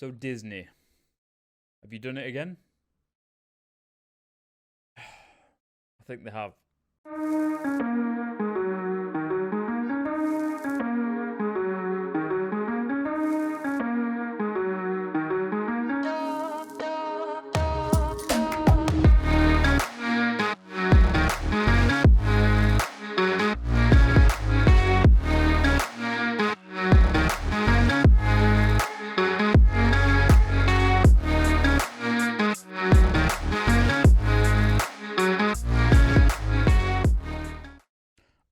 So Disney, have you done it again? I think they have.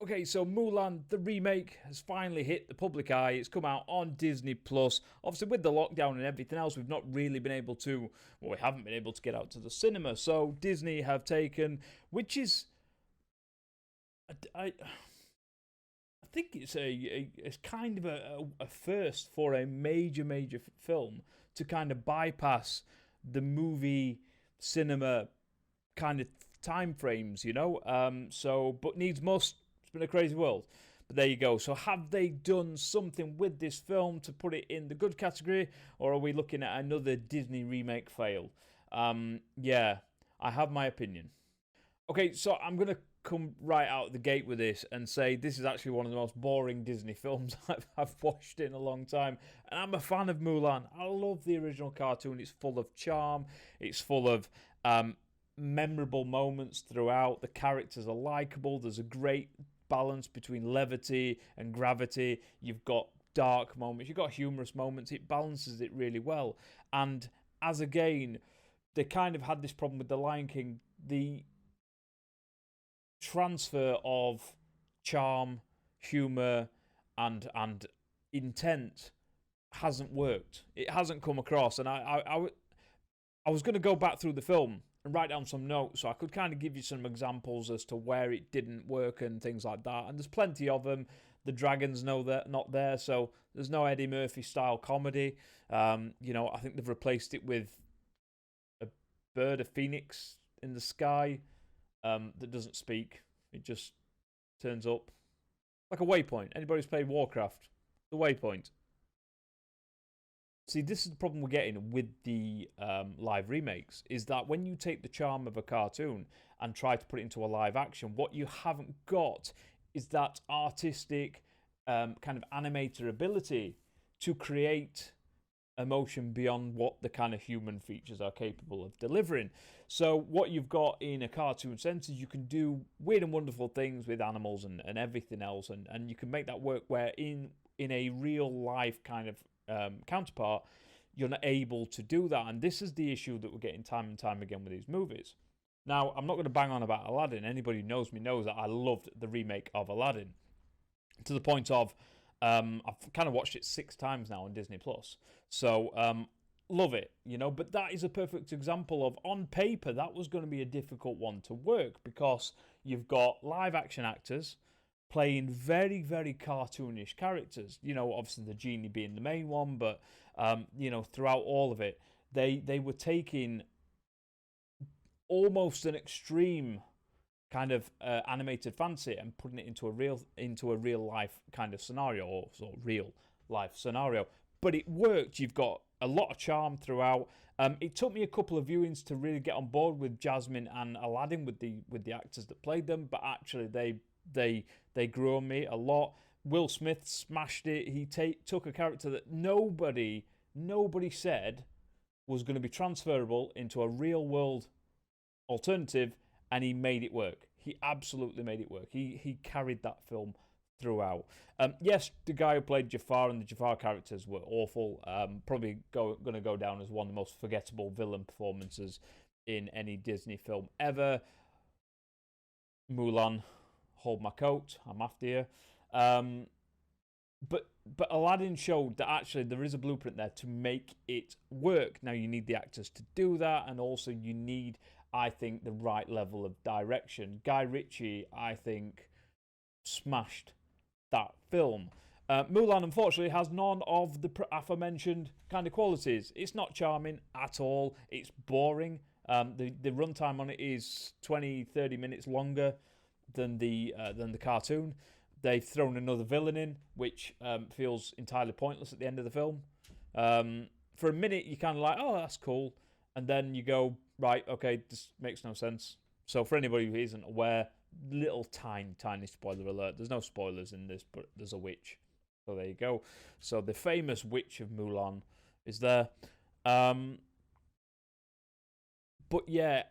Okay, so Mulan, the remake, has finally hit the public eye. It's come out on Disney Plus. Obviously, with the lockdown and everything else, we've not really been able to, well, we haven't been able to get out to the cinema. So Disney have taken, which is, I think it's kind of a first for a major film to kind of bypass the movie cinema kind of time frames, you know. But needs must. It's been a crazy world. But there you go. So have they done something with this film to put it in the good category, or are we looking at another Disney remake fail? Yeah, I have my opinion. Okay, so I'm gonna come right out the gate with this and say this is actually one of the most boring Disney films I've watched in a long time. And I'm a fan of Mulan. I love the original cartoon. It's full of charm. It's full of memorable moments throughout. The characters are likable. There's a great balance between levity and gravity. You've got dark moments. You've got humorous moments. It balances it really well. And as again, they kind of had this problem with The Lion King. The transfer of charm, humor, and intent hasn't worked. It hasn't come across, and I was going to go back through the film and write down some notes so I could kind of give you some examples as to where it didn't work and things like that. And there's plenty of them. The dragons know they're not there, so there's no Eddie Murphy style comedy. I think they've replaced it with a bird, a phoenix in the sky that doesn't speak. It just turns up like a waypoint. Anybody who's played Warcraft, the waypoint. See, this is the problem we're getting with the live remakes, is that when you take the charm of a cartoon and try to put it into a live action, what you haven't got is that artistic kind of animator ability to create emotion beyond what the kind of human features are capable of delivering. So what you've got in a cartoon sense is you can do weird and wonderful things with animals and everything else, and you can make that work where in a real life kind of counterpart, you're not able to do that. And this is the issue that we're getting time and time again with these movies. Now, I'm not going to bang on about Aladdin. Anybody who knows me knows that I loved the remake of Aladdin to the point of I've kind of watched it 6 times now on Disney Plus. So love it, But that is a perfect example of, on paper, that was going to be a difficult one to work because you've got live action actors playing very, very cartoonish characters. Obviously the genie being the main one, but throughout all of it, they were taking almost an extreme kind of animated fancy and putting it into a real life kind of scenario, or sort of real life scenario. But it worked. You've got a lot of charm throughout. It took me a couple of viewings to really get on board with Jasmine and Aladdin with the actors that played them, but actually they grew on me a lot. Will Smith smashed it. He took a character that nobody said was going to be transferable into a real world alternative, and he made it work. He absolutely made it work. He carried that film throughout. Yes, the guy who played Jafar and the Jafar characters were awful. Probably going to go down as one of the most forgettable villain performances in any Disney film ever. Mulan, hold my coat, I'm after you. But Aladdin showed that actually there is a blueprint there to make it work. Now you need the actors to do that, and also you need, I think, the right level of direction. Guy Ritchie, I think, smashed that film. Mulan, unfortunately, has none of the aforementioned kind of qualities. It's not charming at all. It's boring. The runtime on it is 20-30 minutes longer than the cartoon. They've thrown another villain in, which feels entirely pointless at the end of the film. for a minute you're kind of like, oh, that's cool, and then you go, right, okay, this makes no sense. So for anybody who isn't aware, little tiny spoiler alert. There's no spoilers in this, but there's a witch. So there you go. So the famous witch of Mulan is there. Um, but yeah,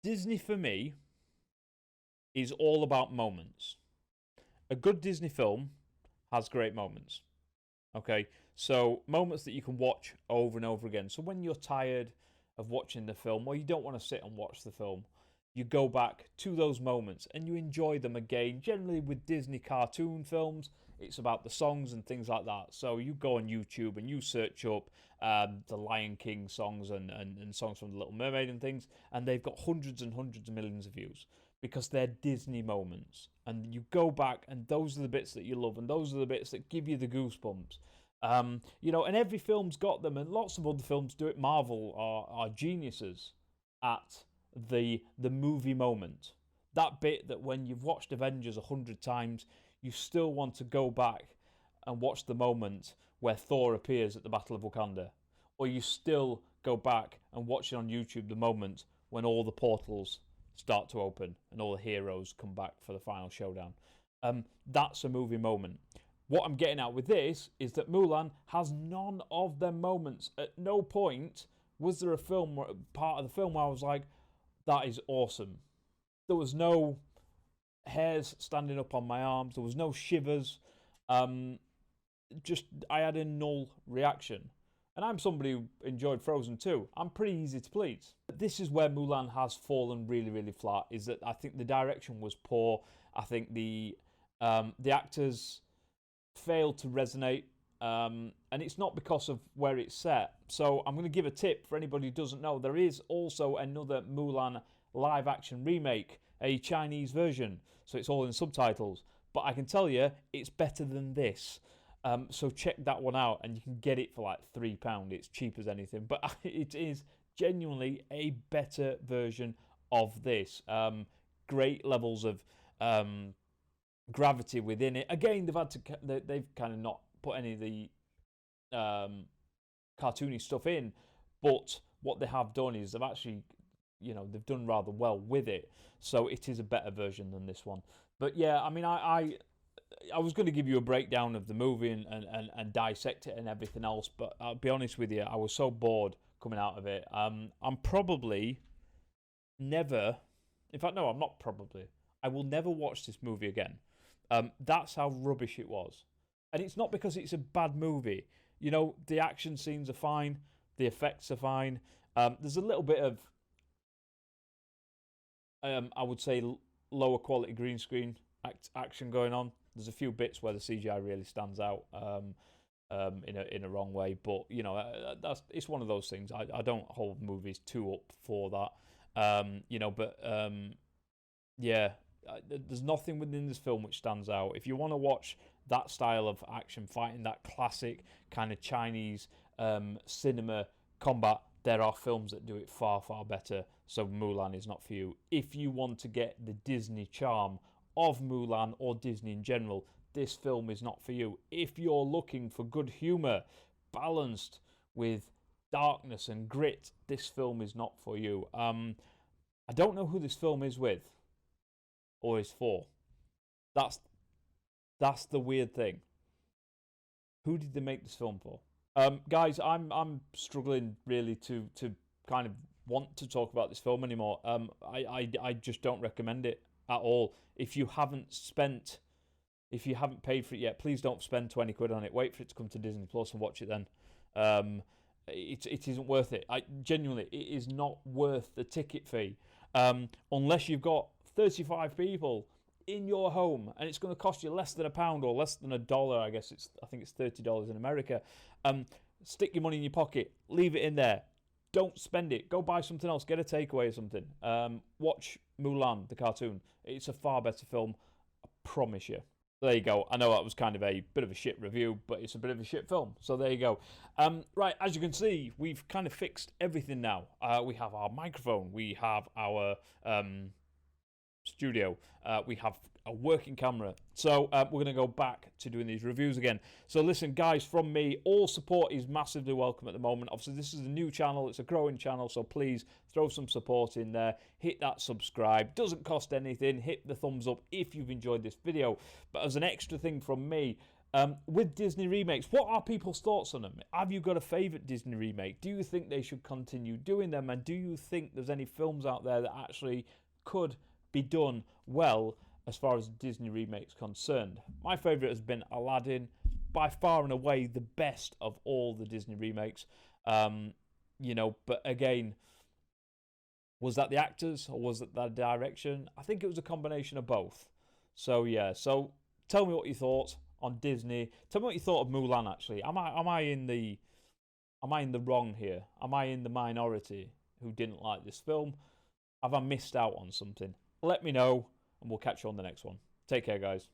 Disney for me is all about moments. A good Disney film has great moments. Okay, so moments that you can watch over and over again. So when you're tired of watching the film, or you don't want to sit and watch the film, you go back to those moments and you enjoy them again. Generally, with Disney cartoon films, it's about the songs and things like that. So you go on YouTube and you search up the Lion King songs and songs from The Little Mermaid and things, and they've got hundreds and hundreds of millions of views because they're Disney moments. And you go back, and those are the bits that you love, and those are the bits that give you the goosebumps. And every film's got them, and lots of other films do it. Marvel are geniuses at the movie moment. That bit that when you've watched Avengers 100 times, you still want to go back and watch the moment where Thor appears at the Battle of Wakanda. Or you still go back and watch it on YouTube, the moment when all the portals start to open and all the heroes come back for the final showdown. That's a movie moment. What I'm getting at with this is that Mulan has none of them moments. At no point was there a part of the film where I was like, that is awesome. There was no hairs standing up on my arms. There was no shivers. I had a null reaction. And I'm somebody who enjoyed Frozen too. I'm pretty easy to please. This is where Mulan has fallen really, really flat. Is that I think the direction was poor. I think the actors failed to resonate. And it's not because of where it's set. So I'm going to give a tip for anybody who doesn't know. There is also another Mulan live action remake, a Chinese version. So it's all in subtitles. But I can tell you, it's better than this. So check that one out, and you can get it for like £3. It's cheap as anything. But it is genuinely a better version of this. Great levels of gravity within it. Again, they've kind of not put any of the cartoony stuff in, but what they have done is they've actually, they've done rather well with it. So it is a better version than this one. But yeah, I mean, I was going to give you a breakdown of the movie and dissect it and everything else, but I'll be honest with you, I was so bored coming out of it. I'm probably never, in fact, no, I'm not probably. I will never watch this movie again. That's how rubbish it was. And it's not because it's a bad movie. The action scenes are fine. The effects are fine. There's a little bit of, I would say, lower quality green screen action going on. There's a few bits where the CGI really stands out in a wrong way. But, it's one of those things. I don't hold movies too up for that. Yeah, there's nothing within this film which stands out. If you want to watch that style of action fighting, that classic kind of Chinese cinema combat, there are films that do it far, far better. So Mulan is not for you. If you want to get the Disney charm of Mulan or Disney in general, this film is not for you. If you're looking for good humour balanced with darkness and grit, this film is not for you. I don't know who this film is with or is for. That's the weird thing. Who did they make this film for? Guys, I'm struggling really to kind of want to talk about this film anymore. I just don't recommend it at all. If you haven't paid for it yet, please don't spend 20 quid on it. Wait for it to come to Disney Plus and watch it then. It isn't worth it. Genuinely, it is not worth the ticket fee. Unless you've got 35 people in your home and it's going to cost you less than £1 or less than $1. I think it's $30 in America. Stick your money in your pocket, leave it in there. Don't spend it. Go buy something else. Get a takeaway or something. Watch Mulan, the cartoon. It's a far better film. I promise you. There you go. I know that was kind of a bit of a shit review, but it's a bit of a shit film. So there you go. Right, as you can see, we've kind of fixed everything now. We have our microphone. We have our studio. We have a working camera. So we're going to go back to doing these reviews again. So listen, guys, from me, all support is massively welcome at the moment. Obviously, this is a new channel. It's a growing channel. So please throw some support in there. Hit that subscribe. Doesn't cost anything. Hit the thumbs up if you've enjoyed this video. But as an extra thing from me, with Disney remakes, what are people's thoughts on them? Have you got a favourite Disney remake? Do you think they should continue doing them? And do you think there's any films out there that actually could be done well as far as Disney remakes concerned? My favourite has been Aladdin, by far and away the best of all the Disney remakes. But again, was that the actors or was it the direction? I think it was a combination of both. So yeah, so tell me what you thought on Disney. Tell me what you thought of Mulan. Actually, am I in the wrong here? Am I in the minority who didn't like this film? Have I missed out on something? Let me know, and we'll catch you on the next one. Take care, guys.